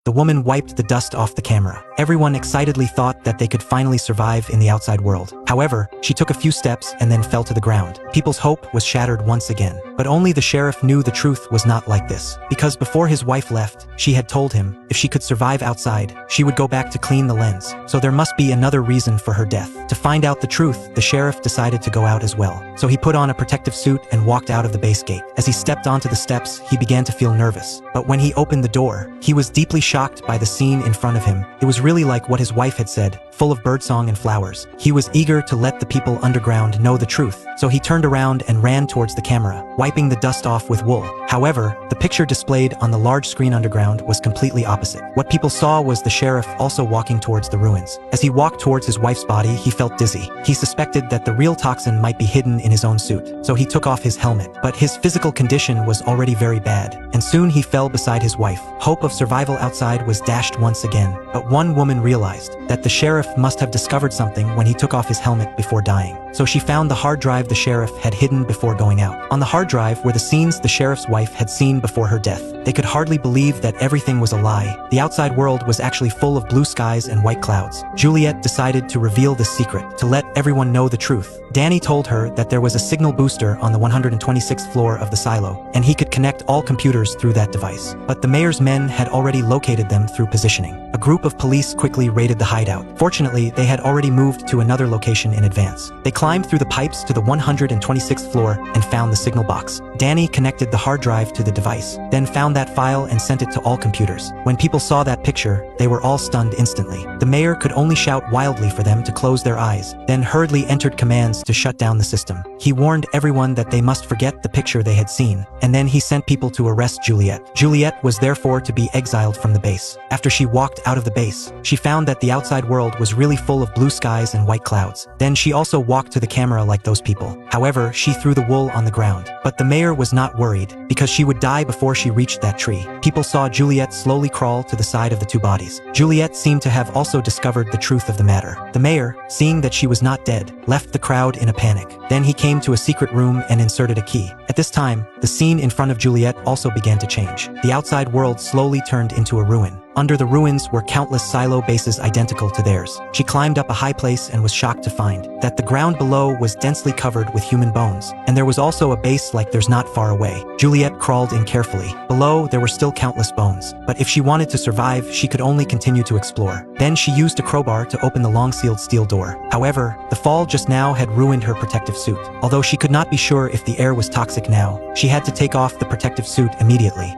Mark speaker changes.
Speaker 1: the woman wiped the dust off the camera. Everyone excitedly thought that they could finally survive in the outside world. However, she took a few steps and then fell to the ground. People's hope was shattered once again. But only the sheriff knew the truth was not like this. Because before his wife left, she had told him if she could survive outside, she would go back to clean the lens. So there must be another reason for her death. To find out the truth, the sheriff decided to go out as well. So he put on a protective suit and walked out of the base gate. As he stepped onto the steps, he began to feel nervous. But when he opened the door, he was deeply shocked by the scene in front of him. It was really like what his wife had said, full of birdsong and flowers. He was eager to let the people underground know the truth. So he turned around and ran towards the camera, wiping the dust off with wool. However, the picture displayed on the large screen underground was completely opposite. What people saw was the sheriff also walking towards the ruins. As he walked towards his wife's body, he felt dizzy. He suspected that the real toxin might be hidden in his own suit, so he took off his helmet. But his physical condition was already very bad, and soon he fell beside his wife. Hope of survival outside was dashed once again. But one woman realized that the sheriff must have discovered something when he took off his helmet before dying. So she found the hard drive the sheriff had hidden before going out. On the hard drive were the scenes the sheriff's wife had seen before her death. They could hardly believe that everything was a lie. The outside world was actually full of blue skies and white clouds. Juliet decided to reveal the secret, to let everyone know the truth. Danny told her that there was a signal booster on the 126th floor of the silo, and he could connect all computers through that device. But the mayor's men had already located them through positioning. A group of police quickly raided the hideout. Fortunately, they had already moved to another location in advance. They climbed through the pipes to the 126th floor and found the signal box. Danny connected the hard drive to the device, then found that file and sent it to all computers. When people saw that picture, they were all stunned instantly. The mayor could only shout wildly for them to close their eyes, then hurriedly entered commands to shut down the system. He warned everyone that they must forget the picture they had seen, and then he sent people to arrest Juliet. Juliet was therefore to be exiled from the base. After she walked out of the base, she found that the outside world was really full of blue skies and white clouds. Then she also walked to the camera like those people. However, she threw the wool on the ground. But the mayor was not worried, because she would die before she reached that tree. People saw Juliet slowly crawl to the side of the two bodies. Juliet seemed to have also discovered the truth of the matter. The mayor, seeing that she was not dead, left the crowd in a panic. Then he came to a secret room and inserted a key. At this time, the scene in front of Juliet also began to change. The outside world slowly turned into a ruin. Under the ruins were countless silo bases identical to theirs. She climbed up a high place and was shocked to find that the ground below was densely covered with human bones, and there was also a base like there's not far away. Juliet crawled in carefully. Below, there were still countless bones, but if she wanted to survive, she could only continue to explore. Then she used a crowbar to open the long-sealed steel door. However, the fall just now had ruined her protective suit. Although she could not be sure if the air was toxic now, she had to take off the protective suit immediately.